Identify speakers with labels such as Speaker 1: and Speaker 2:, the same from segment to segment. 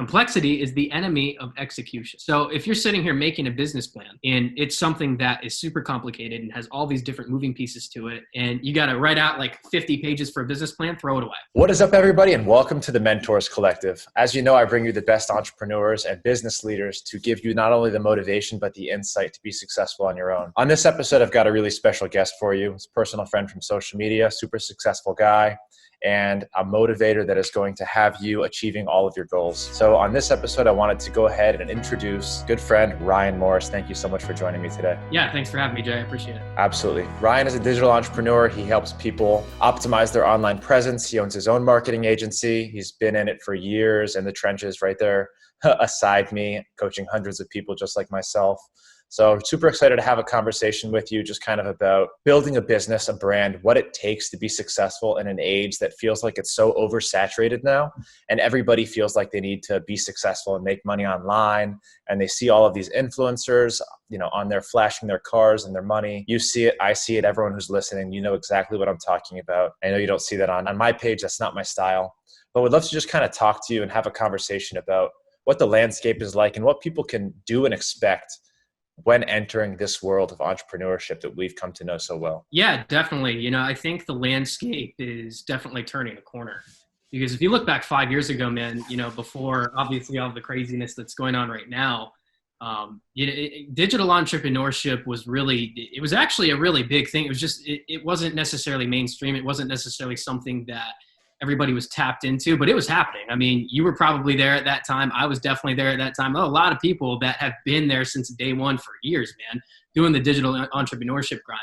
Speaker 1: Complexity is the enemy of execution. So if you're sitting here making a business plan and it's something that is super complicated and has all these different moving pieces to it, and you got to write out like 50 pages for a business plan, throw it away.
Speaker 2: What is up, everybody, and welcome to the Mentors Collective. As you know, I bring you the best entrepreneurs and business leaders to give you not only the motivation, but the insight to be successful on your own. On this episode, I've got a really special guest for you. It's a personal friend from social media, super successful guy, and a motivator that is going to have you achieving all of your goals. So on this episode, I wanted to go ahead and introduce good friend, Ryan Morris. Thank you so much for joining me today.
Speaker 1: Yeah, thanks for having me, Jay. I appreciate it.
Speaker 2: Absolutely. Ryan is a digital entrepreneur. He helps people optimize their online presence. He owns his own marketing agency. He's been in it for years, in the trenches right there aside me, coaching hundreds of people just like myself. So super excited to have a conversation with you, just kind of about building a business, a brand, what it takes to be successful in an age that feels like it's so oversaturated now. And everybody feels like they need to be successful and make money online. And they see all of these influencers, on there flashing their cars and their money. You see it, I see it, everyone who's listening, you know exactly what I'm talking about. I know you don't see that on my page. That's not my style. But we'd love to just kind of talk to you and have a conversation about what the landscape is like and what people can do and expect when entering this world of entrepreneurship that we've come to know so well.
Speaker 1: Yeah, definitely. I think the landscape is definitely turning a corner, because if you look back 5 years ago, man, before obviously all the craziness that's going on right now, digital entrepreneurship was actually a really big thing. It was just, it wasn't necessarily mainstream. It wasn't necessarily something that everybody was tapped into, but it was happening. I mean, you were probably there at that time. I was definitely there at that time. A lot of people that have been there since day one for years, man, doing the digital entrepreneurship grind.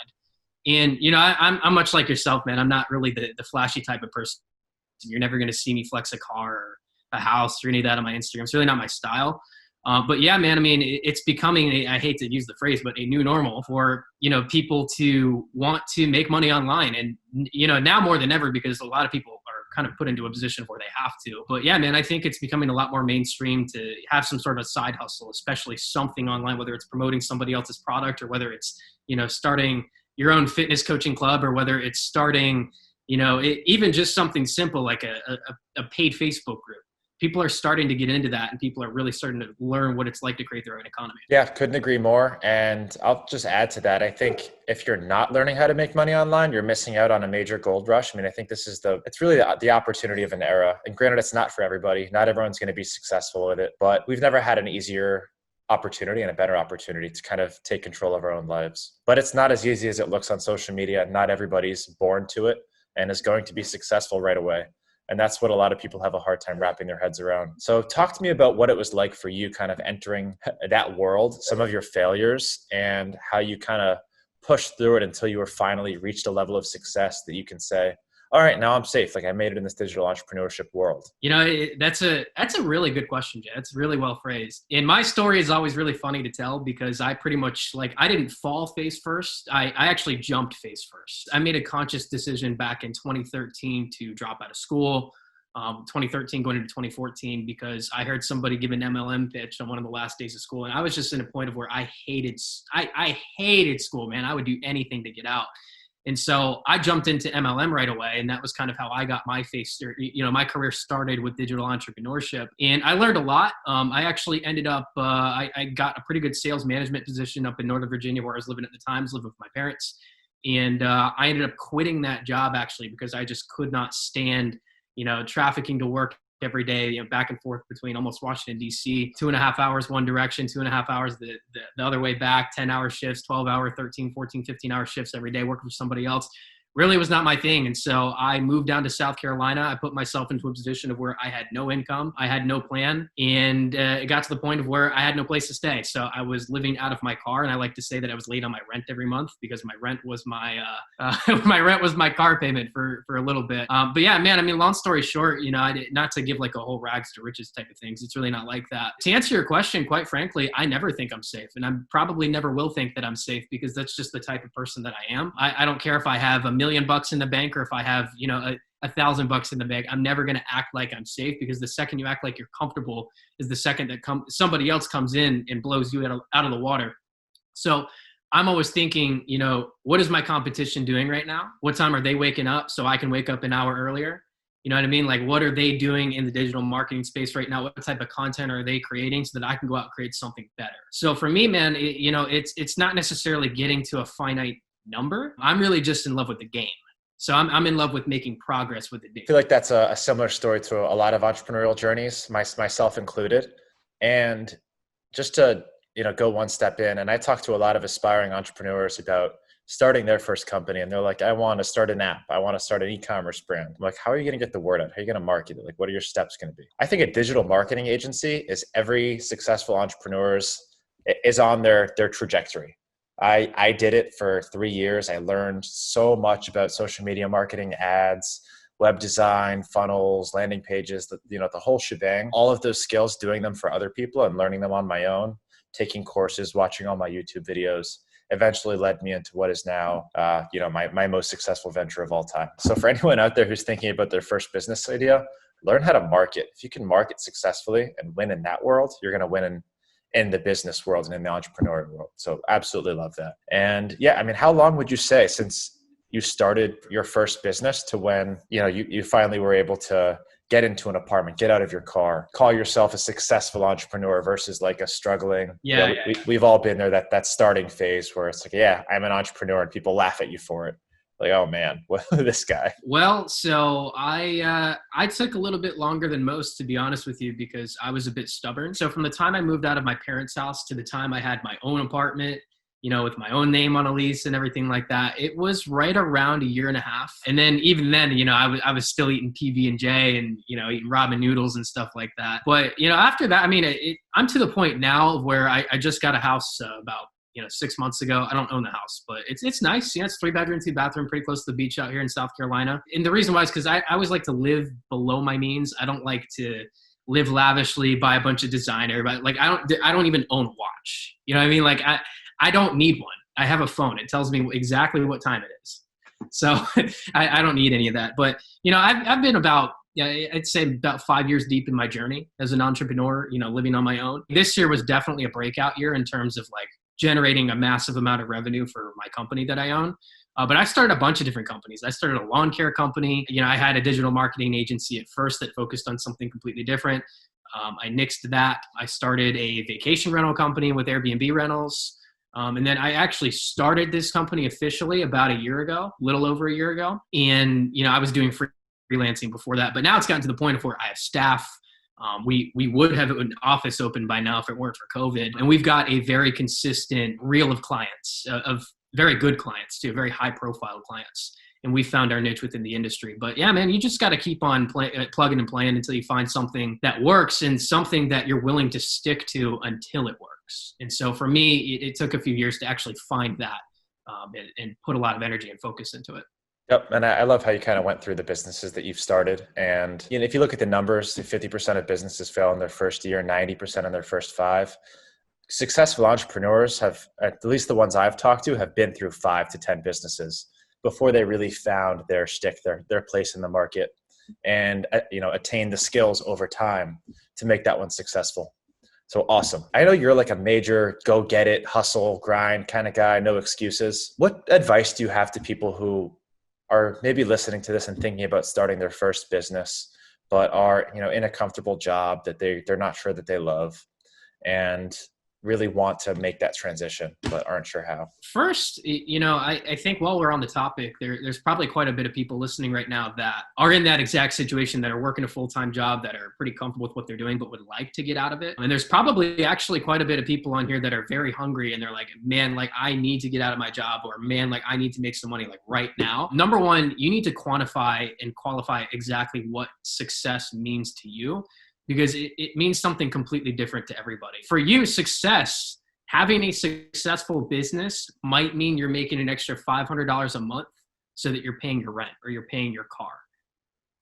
Speaker 1: And, I'm much like yourself, man. I'm not really the flashy type of person. You're never going to see me flex a car or a house or any of that on my Instagram. It's really not my style. But yeah, man, I mean, it's becoming, I hate to use the phrase, but a new normal for, people to want to make money online. And, now more than ever, because a lot of people are kind of put into a position where they have to. But yeah, man, I think it's becoming a lot more mainstream to have some sort of side hustle, especially something online, whether it's promoting somebody else's product or whether it's, starting your own fitness coaching club, or whether it's starting, even just something simple like a paid Facebook group. People are starting to get into that, and people are really starting to learn what it's like to create their own economy.
Speaker 2: Yeah, couldn't agree more. And I'll just add to that. I think if you're not learning how to make money online, you're missing out on a major gold rush. I mean, I think it's really the opportunity of an era. And granted, it's not for everybody. Not everyone's going to be successful with it, but we've never had an easier opportunity and a better opportunity to kind of take control of our own lives. But it's not as easy as it looks on social media. Not everybody's born to it and is going to be successful right away. And that's what a lot of people have a hard time wrapping their heads around. So talk to me about what it was like for you kind of entering that world, some of your failures, and how you kind of pushed through it until you were finally reached a level of success that you can say, all right, now I'm safe. Like I made it in this digital entrepreneurship world.
Speaker 1: That's a really good question, Jay. It's really well phrased. And my story is always really funny to tell, because I pretty much I didn't fall face first. I actually jumped face first. I made a conscious decision back in 2013 to drop out of school. 2013 going into 2014, because I heard somebody give an MLM pitch on one of the last days of school. And I was just in a point of where I hated school, man. I would do anything to get out. And so I jumped into MLM right away. And that was kind of how I got my my career started with digital entrepreneurship. And I learned a lot. I actually ended up, I got a pretty good sales management position up in Northern Virginia, where I was living at the time. I was living with my parents. And I ended up quitting that job actually, because I just could not stand, trafficking to work every day, back and forth between almost Washington, D.C., 2.5 hours one direction, 2.5 hours the other way back, 10-hour shifts, 12-hour, 13, 14, 15-hour shifts every day working for somebody else. Really was not my thing. And so I moved down to South Carolina. I put myself into a position of where I had no income. I had no plan. And it got to the point of where I had no place to stay. So I was living out of my car. And I like to say that I was late on my rent every month, because my rent was my car payment for a little bit. But yeah, man, I mean, long story short, not to give like a whole rags to riches type of things. It's really not like that. To answer your question, quite frankly, I never think I'm safe. And I probably never will think that I'm safe, because that's just the type of person that I am. I don't care if I have $1 million in the bank, or if I have, $1,000 in the bank. I'm never going to act like I'm safe, because the second you act like you're comfortable is the second that somebody else comes in and blows you out of the water. So I'm always thinking, what is my competition doing right now? What time are they waking up so I can wake up an hour earlier? You know what I mean? Like, what are they doing in the digital marketing space right now? What type of content are they creating so that I can go out and create something better? So for me, man, it's not necessarily getting to a finite number. I'm really just in love with the game. So I'm in love with making progress with the game.
Speaker 2: I feel like that's a similar story to a lot of entrepreneurial journeys, myself included. And just to, go one step in, and I talk to a lot of aspiring entrepreneurs about starting their first company, and they're like, I want to start an app. I want to start an e-commerce brand. I'm like, how are you going to get the word out? How are you going to market it? Like, what are your steps going to be? I think a digital marketing agency is every successful entrepreneur's is on their trajectory. I did it for 3 years. I learned so much about social media marketing, ads, web design, funnels, landing pages, the whole shebang. All of those skills, doing them for other people and learning them on my own, taking courses, watching all my YouTube videos, eventually led me into what is now, my most successful venture of all time. So for anyone out there who's thinking about their first business idea, learn how to market. If you can market successfully and win in that world, you're going to win in the business world and in the entrepreneurial world. So absolutely love that. And yeah, I mean, how long would you say since you started your first business to when, you finally were able to get into an apartment, get out of your car, call yourself a successful entrepreneur versus like a struggling, we've all been there, that starting phase where it's like, yeah, I'm an entrepreneur and people laugh at you for it. Like, oh man, what this guy?
Speaker 1: Well, so I took a little bit longer than most, to be honest with you, because I was a bit stubborn. So from the time I moved out of my parents' house to the time I had my own apartment, with my own name on a lease and everything like that, it was right around a year and a half. And then even then, I was still eating PB&J and, eating ramen noodles and stuff like that. But, after that, I mean, I'm to the point now where I just got a house about 6 months ago. I don't own the house, but it's nice. It's 3-bedroom, 2-bathroom, pretty close to the beach out here in South Carolina. And the reason why is because I always like to live below my means. I don't like to live lavishly, buy a bunch of designer, but like I don't even own a watch. You know what I mean? Like I don't need one. I have a phone. It tells me exactly what time it is. So I don't need any of that. But I've been I'd say about 5 years deep in my journey as an entrepreneur, living on my own. This year was definitely a breakout year in terms of like generating a massive amount of revenue for my company that I own. But I started a bunch of different companies. I started a lawn care company. I had a digital marketing agency at first that focused on something completely different. I nixed that. I started a vacation rental company with Airbnb rentals. And then I actually started this company officially about a year ago, a little over a year ago. And, I was doing freelancing before that, but now it's gotten to the point of where I have staff. We would have an office open by now if it weren't for COVID. And we've got a very consistent reel of clients, of very good clients too, very high profile clients. And we found our niche within the industry. But yeah, man, you just got to keep on plugging and playing until you find something that works and something that you're willing to stick to until it works. And so for me, it took a few years to actually find that and put a lot of energy and focus into it.
Speaker 2: Yep. And I love how you kind of went through the businesses that you've started. And if you look at the numbers, 50% of businesses fail in their first year, 90% in their first 5. Successful entrepreneurs have, at least the ones I've talked to, have been through 5 to 10 businesses before they really found their shtick, their place in the market, and attained the skills over time to make that one successful. So awesome. I know you're like a major go get it, hustle, grind kind of guy, no excuses. What advice do you have to people who are maybe listening to this and thinking about starting their first business, but are, in a comfortable job that they're not sure that they love and really want to make that transition, but aren't sure how?
Speaker 1: First, I think while we're on the topic, there's probably quite a bit of people listening right now that are in that exact situation, that are working a full-time job, that are pretty comfortable with what they're doing, but would like to get out of it. And there's probably actually quite a bit of people on here that are very hungry and they're like, man, like I need to get out of my job, or man, like I need to make some money like right now. Number one, you need to quantify and qualify exactly what success means to you, because it means something completely different to everybody. For you, success, having a successful business might mean you're making an extra $500 a month so that you're paying your rent or you're paying your car.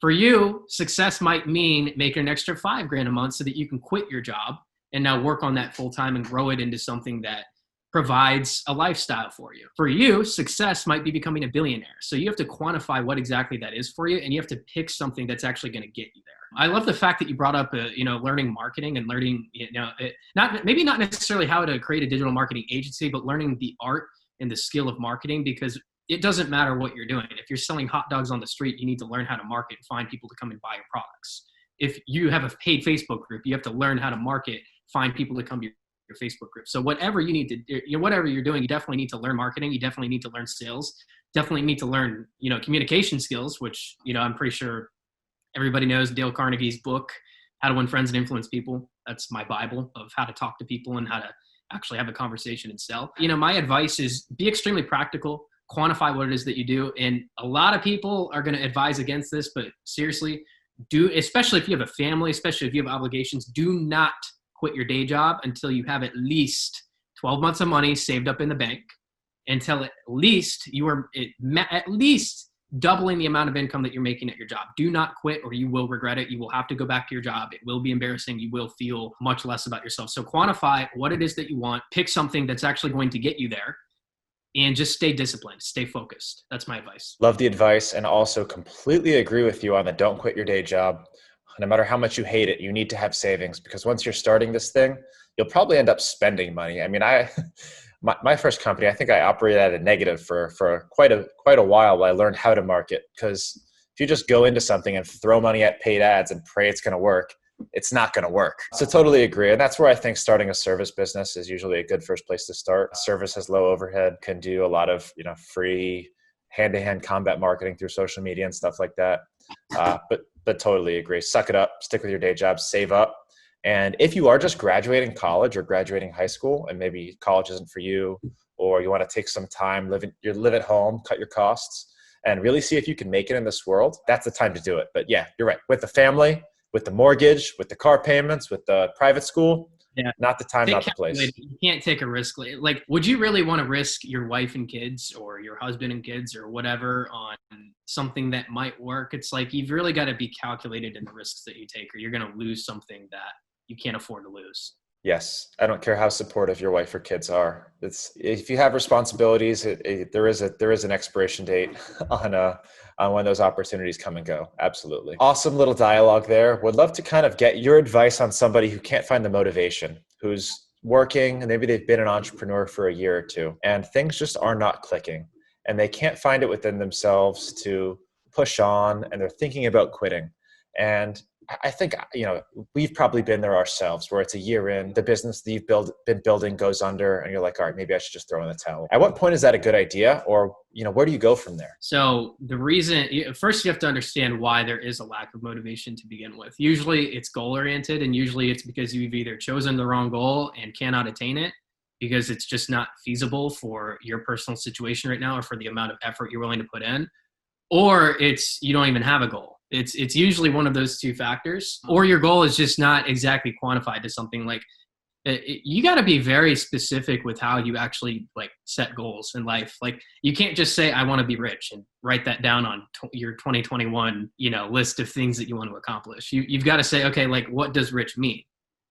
Speaker 1: For you, success might mean making an extra $5,000 a month so that you can quit your job and now work on that full time and grow it into something that provides a lifestyle for you. For you, success might be becoming a billionaire. So you have to quantify what exactly that is for you, and you have to pick something that's actually going to get you there. I love the fact that you brought up, learning marketing and learning, maybe not necessarily how to create a digital marketing agency, but learning the art and the skill of marketing, because it doesn't matter what you're doing. If you're selling hot dogs on the street, you need to learn how to market and find people to come and buy your products. If you have a paid Facebook group, you have to learn how to market, find people to come to your Facebook group. So whatever you need to do, whatever you're doing, you definitely need to learn marketing. You definitely need to learn sales. Definitely need to learn, communication skills, which, I'm pretty sure everybody knows Dale Carnegie's book, How to Win Friends and Influence People. That's my Bible of how to talk to people and how to actually have a conversation and sell. My advice is be extremely practical, quantify what it is that you do. And a lot of people are going to advise against this, but seriously, especially if you have a family, especially if you have obligations, do not quit your day job until you have at least 12 months of money saved up in the bank, until at least you are at least doubling the amount of income that you're making at your job. Do not quit or you will regret it. You will have to go back to your job. It will be embarrassing. You will feel much less about yourself. So quantify what it is that you want. Pick something that's actually going to get you there. And just stay disciplined, stay focused. That's my advice.
Speaker 2: Love the advice, and also completely agree with you on the don't quit your day job. No matter how much you hate it, you need to have savings, because once you're starting this thing, you'll probably end up spending money. I mean, my first company, I think I operated at a negative for quite a while I learned how to market, because if you just go into something and throw money at paid ads and pray it's going to work, it's not going to work. So totally agree. And that's where I think starting a service business is usually a good first place to start. Service has low overhead, can do a lot of, free hand-to-hand combat marketing through social media and stuff like that. But totally agree. Suck it up, stick with your day job, save up. And if you are just graduating college or graduating high school, and maybe college isn't for you, or you want to take some time, live at home, cut your costs, and really see if you can make it in this world, that's the time to do it. But yeah, you're right. With the family, with the mortgage, with the car payments, with the private school, not the time, not the place.
Speaker 1: You can't take a risk. Like, would you really want to risk your wife and kids or your husband and kids or whatever on something that might work? It's like, you've really got to be calculated in the risks that you take, or you're going to lose something that you can't afford to lose.
Speaker 2: Yes. I don't care how supportive your wife or kids are. If you have responsibilities, there is an expiration date on when those opportunities come and go. Absolutely. Awesome little dialogue there. Would love to kind of get your advice on somebody who can't find the motivation, who's working, and maybe they've been an entrepreneur for a year or two, and things just are not clicking, and they can't find it within themselves to push on, and they're thinking about quitting. And I think, we've probably been there ourselves, where it's a year in, the business that you've been building goes under, and you're like, all right, maybe I should just throw in the towel. At what point is that a good idea? Or, where do you go from there?
Speaker 1: So the reason, first you have to understand why there is a lack of motivation to begin with. Usually it's goal oriented, and usually it's because you've either chosen the wrong goal and cannot attain it, because it's just not feasible for your personal situation right now, or for the amount of effort you're willing to put in, or it's you don't even have a goal. It's usually one of those two factors, or your goal is just not exactly quantified to something. Like, you got to be very specific with how you actually set goals in life. Like, you can't just say, I want to be rich, and write that down on your 2021, list of things that you want to accomplish. You've got to say, okay, what does rich mean?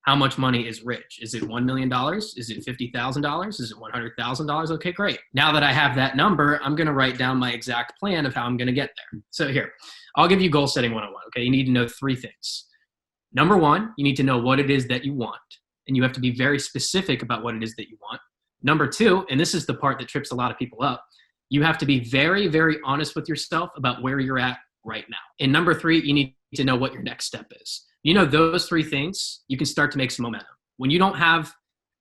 Speaker 1: How much money is rich? Is it $1 million? Is it $50,000? Is it $100,000? Okay, great. Now that I have that number, I'm going to write down my exact plan of how I'm going to get there. So here, I'll give you goal setting 101. Okay, you need to know 3 things. Number 1, you need to know what it is that you want, and you have to be very specific about what it is that you want. Number 2, and this is the part that trips a lot of people up, you have to be very, very honest with yourself about where you're at right now. And number 3, you need to know what your next step is. Those 3 things, you can start to make some momentum. When you don't have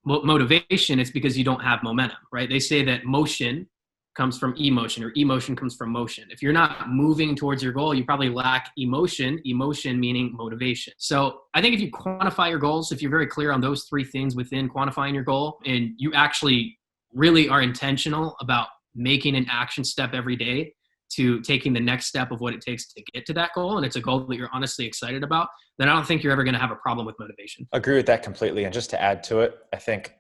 Speaker 1: motivation, it's because you don't have momentum, right? They say that motion comes from emotion, or emotion comes from motion. If you're not moving towards your goal, you probably lack emotion meaning motivation. So I think if you quantify your goals, if you're very clear on those 3 things within quantifying your goal, and you actually really are intentional about making an action step every day to taking the next step of what it takes to get to that goal, and it's a goal that you're honestly excited about, then I don't think you're ever going to have a problem with motivation.
Speaker 2: Agree with that completely. And just to add to it, I think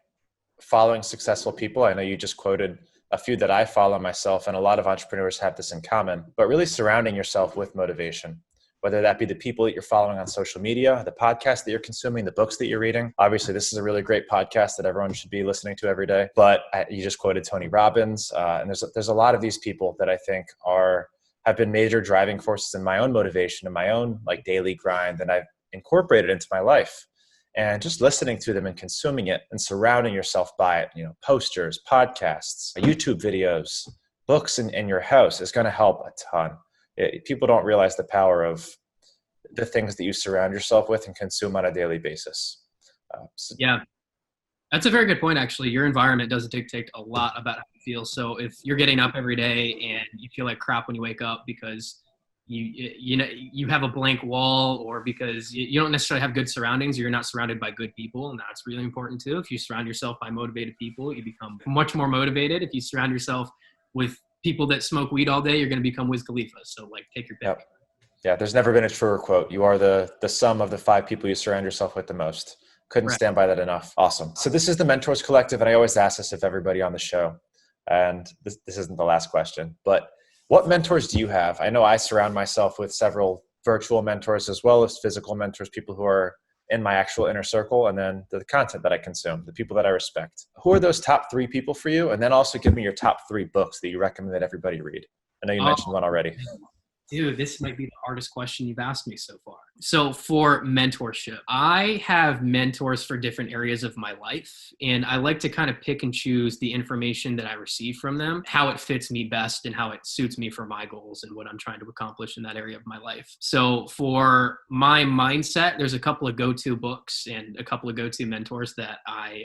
Speaker 2: following successful people, I know you just quoted a few that I follow myself, and a lot of entrepreneurs have this in common, but really surrounding yourself with motivation, whether that be the people that you're following on social media, the podcast that you're consuming, the books that you're reading. Obviously, this is a really great podcast that everyone should be listening to every day. But you just quoted Tony Robbins, and there's a lot of these people that I think have been major driving forces in my own motivation and my own daily grind, and I've incorporated into my life. And just listening to them and consuming it and surrounding yourself by it, posters, podcasts, YouTube videos, books in your house is going to help a ton. People don't realize the power of the things that you surround yourself with and consume on a daily basis. So,
Speaker 1: Yeah. That's a very good point, actually. Your environment does dictate a lot about how you feel. So if you're getting up every day and you feel like crap when you wake up because you have a blank wall, or because you don't necessarily have good surroundings, you're not surrounded by good people, and that's really important too. If you surround yourself by motivated people, you become much more motivated. If you surround yourself with people that smoke weed all day, you're going to become Wiz Khalifa. So like, take your pick.
Speaker 2: yep. Yeah, there's never been a truer quote. You are the sum of the 5 people you surround yourself with the most. Couldn't
Speaker 1: Right.
Speaker 2: stand by that enough. Awesome. So this is the Mentors Collective, and I always ask this of everybody on the show. And this isn't the last question, but what mentors do you have? I know I surround myself with several virtual mentors as well as physical mentors, people who are in my actual inner circle, and then the content that I consume, the people that I respect. Who are those top 3 people for you? And then also give me your top 3 books that you recommend that everybody read. I know you
Speaker 1: Oh,
Speaker 2: mentioned one already.
Speaker 1: dude, this might be the hardest question you've asked me so far. So for mentorship, I have mentors for different areas of my life, and I like to kind of pick and choose the information that I receive from them, how it fits me best and how it suits me for my goals and what I'm trying to accomplish in that area of my life. So for my mindset, there's a couple of go-to books and a couple of go-to mentors that I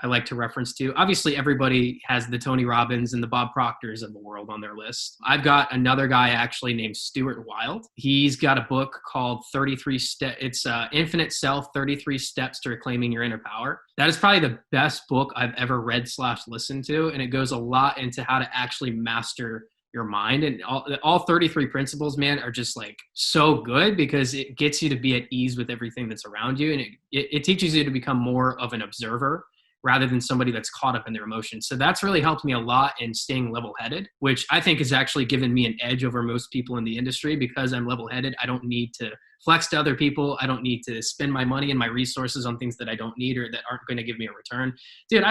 Speaker 1: like to reference to. Obviously, everybody has the Tony Robbins and the Bob Proctors of the world on their list. I've got another guy actually named Stuart Wilde. He's got a book called 33 Steps. It's Infinite Self, 33 Steps to Reclaiming Your Inner Power. That is probably the best book I've ever read / listened to. And it goes a lot into how to actually master your mind, and all 33 principles, man, are just like so good because it gets you to be at ease with everything that's around you. And it teaches you to become more of an observer rather than somebody that's caught up in their emotions. So that's really helped me a lot in staying level-headed, which I think has actually given me an edge over most people in the industry. Because I'm level-headed, I don't need to flex to other people. I don't need to spend my money and my resources on things that I don't need or that aren't going to give me a return. Dude,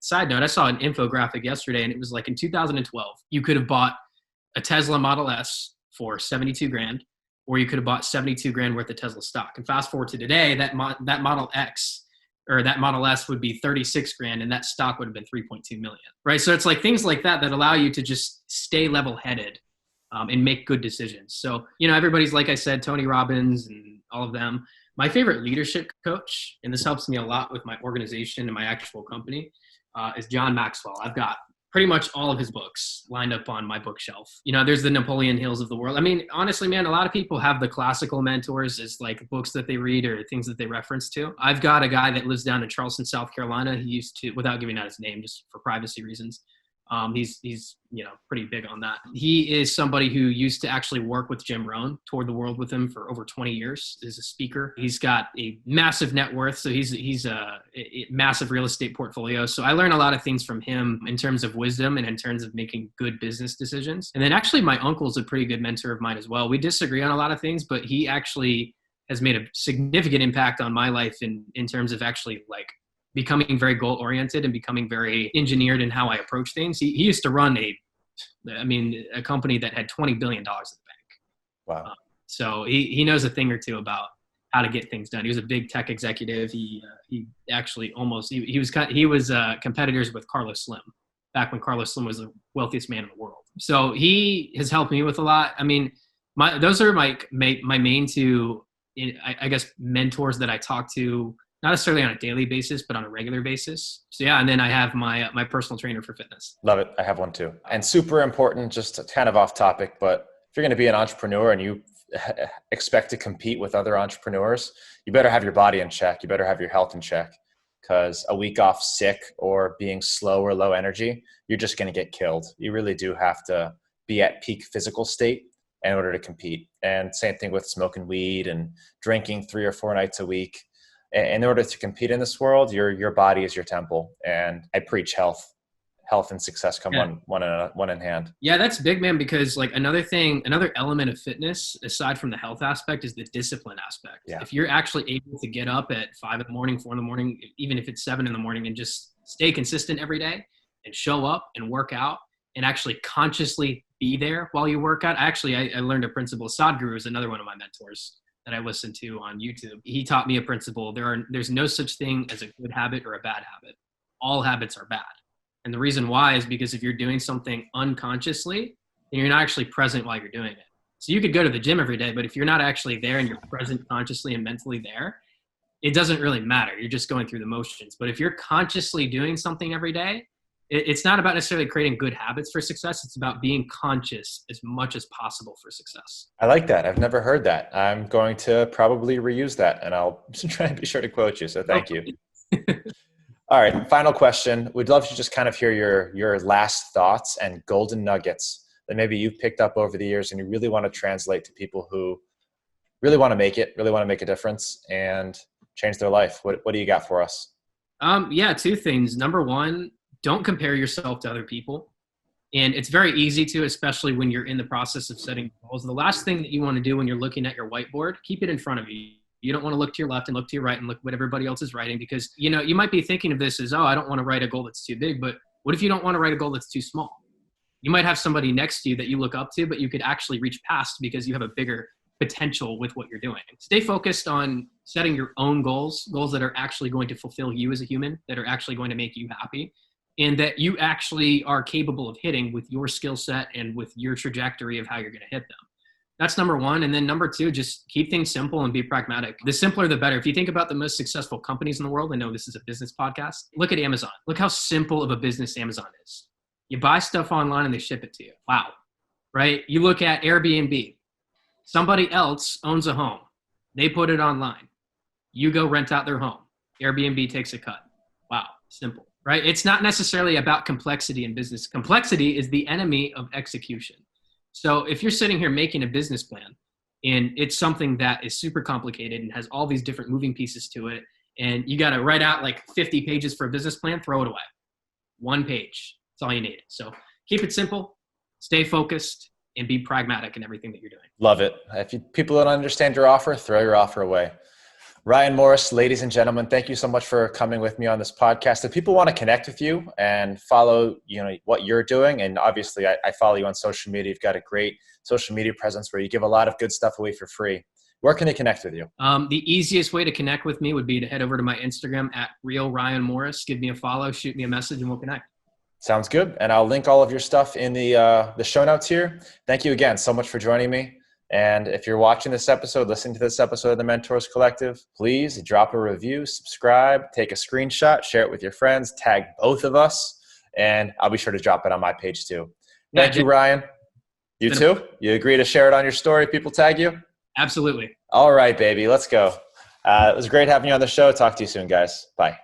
Speaker 1: side note, I saw an infographic yesterday, and it was like in 2012, you could have bought a Tesla Model S for 72 grand, or you could have bought 72 grand worth of Tesla stock. And fast forward to today, that Model X or that Model S would be 36 grand, and that stock would have been 3.2 million, right? So it's like things like that allow you to just stay level-headed and make good decisions. So, everybody's, like I said, Tony Robbins and all of them. My favorite leadership coach, and this helps me a lot with my organization and my actual company, is John Maxwell. I've got pretty much all of his books lined up on my bookshelf. There's the Napoleon Hills of the world. I mean, honestly, man, a lot of people have the classical mentors as like books that they read or things that they reference to. I've got a guy that lives down in Charleston, South Carolina. He used to, without giving out his name, just for privacy reasons, he's pretty big on that. He is somebody who used to actually work with Jim Rohn, toured the world with him for over 20 years as a speaker. He's got a massive net worth, so he's a massive real estate portfolio. So I learn a lot of things from him in terms of wisdom and in terms of making good business decisions. And then actually my uncle's a pretty good mentor of mine as well. We disagree on a lot of things, but he actually has made a significant impact on my life in terms of actually like becoming very goal oriented and becoming very engineered in how I approach things. He used to run a company that had $20 billion in the bank.
Speaker 2: Wow.
Speaker 1: So he knows a thing or two about how to get things done. He was a big tech executive. He actually he was competitors with Carlos Slim back when Carlos Slim was the wealthiest man in the world. So he has helped me with a lot. I mean, those are my main two, I guess, mentors that I talk to, not necessarily on a daily basis, but on a regular basis. So yeah, and then I have my personal trainer for fitness.
Speaker 2: Love it. I have one too. And super important, just kind of off topic, but if you're going to be an entrepreneur and you expect to compete with other entrepreneurs, you better have your body in check. You better have your health in check, because a week off sick or being slow or low energy, you're just going to get killed. You really do have to be at peak physical state in order to compete. And same thing with smoking weed and drinking 3 or 4 nights a week. In order to compete in this world, your body is your temple. And I preach health and success come one in hand.
Speaker 1: Yeah, that's big, man, because like another element of fitness, aside from the health aspect, is the discipline aspect.
Speaker 2: Yeah.
Speaker 1: If you're actually able to get up at 5 in the morning, 4 in the morning, even if it's 7 in the morning, and just stay consistent every day and show up and work out and actually consciously be there while you work out. I learned a principle. Sadhguru is another one of my mentors that I listen to on YouTube. He taught me a principle. There's no such thing as a good habit or a bad habit. All habits are bad. And the reason why is because if you're doing something unconsciously, then you're not actually present while you're doing it. So you could go to the gym every day, but if you're not actually there and you're present consciously and mentally there, it doesn't really matter. You're just going through the motions. But if you're consciously doing something every day, it's not about necessarily creating good habits for success. It's about being conscious as much as possible for success.
Speaker 2: I like that. I've never heard that. I'm going to probably reuse that, and I'll try and be sure to quote you. So thank you. All right. Final question. We'd love to just kind of hear your last thoughts and golden nuggets that maybe you've picked up over the years and you really want to translate to people who really want to make it, really want to make a difference and change their life. What do you got for us?
Speaker 1: Yeah, two things. Number one, don't compare yourself to other people. And it's very easy to, especially when you're in the process of setting goals. The last thing that you want to do when you're looking at your whiteboard, keep it in front of you. You don't want to look to your left and look to your right and look what everybody else is writing, because, you know, you might be thinking of this as, oh, I don't want to write a goal that's too big, but what if you don't want to write a goal that's too small? You might have somebody next to you that you look up to, but you could actually reach past because you have a bigger potential with what you're doing. Stay focused on setting your own goals that are actually going to fulfill you as a human, that are actually going to make you happy, and that you actually are capable of hitting with your skill set and with your trajectory of how you're going to hit them. That's number one. And then number two, just keep things simple and be pragmatic. The simpler, the better. If you think about the most successful companies in the world, I know this is a business podcast. Look at Amazon. Look how simple of a business Amazon is. You buy stuff online and they ship it to you. Wow. Right? You look at Airbnb. Somebody else owns a home. They put it online. You go rent out their home. Airbnb takes a cut. Wow. Simple. Right? It's not necessarily about complexity in business. Complexity is the enemy of execution. So if you're sitting here making a business plan and it's something that is super complicated and has all these different moving pieces to it, and you got to write out like 50 pages for a business plan, throw it away. One page. That's all you need. So keep it simple, stay focused, and be pragmatic in everything that you're doing.
Speaker 2: Love it. If people don't understand your offer, throw your offer away. Ryan Morris, ladies and gentlemen, thank you so much for coming with me on this podcast. If people want to connect with you and follow, what you're doing, and obviously I follow you on social media. You've got a great social media presence where you give a lot of good stuff away for free. Where can they connect with you?
Speaker 1: The easiest way to connect with me would be to head over to my Instagram at @RealRyanMorris. Give me a follow, shoot me a message, and we'll connect.
Speaker 2: Sounds good. And I'll link all of your stuff in the show notes here. Thank you again so much for joining me. And if you're watching this episode, listening to this episode of the Mentors Collective, please drop a review, subscribe, take a screenshot, share it with your friends, tag both of us, and I'll be sure to drop it on my page too. Thank you, Ryan. You too? You agree to share it on your story? People tag you?
Speaker 1: Absolutely.
Speaker 2: All right, baby. Let's go. It was great having you on the show. Talk to you soon, guys. Bye.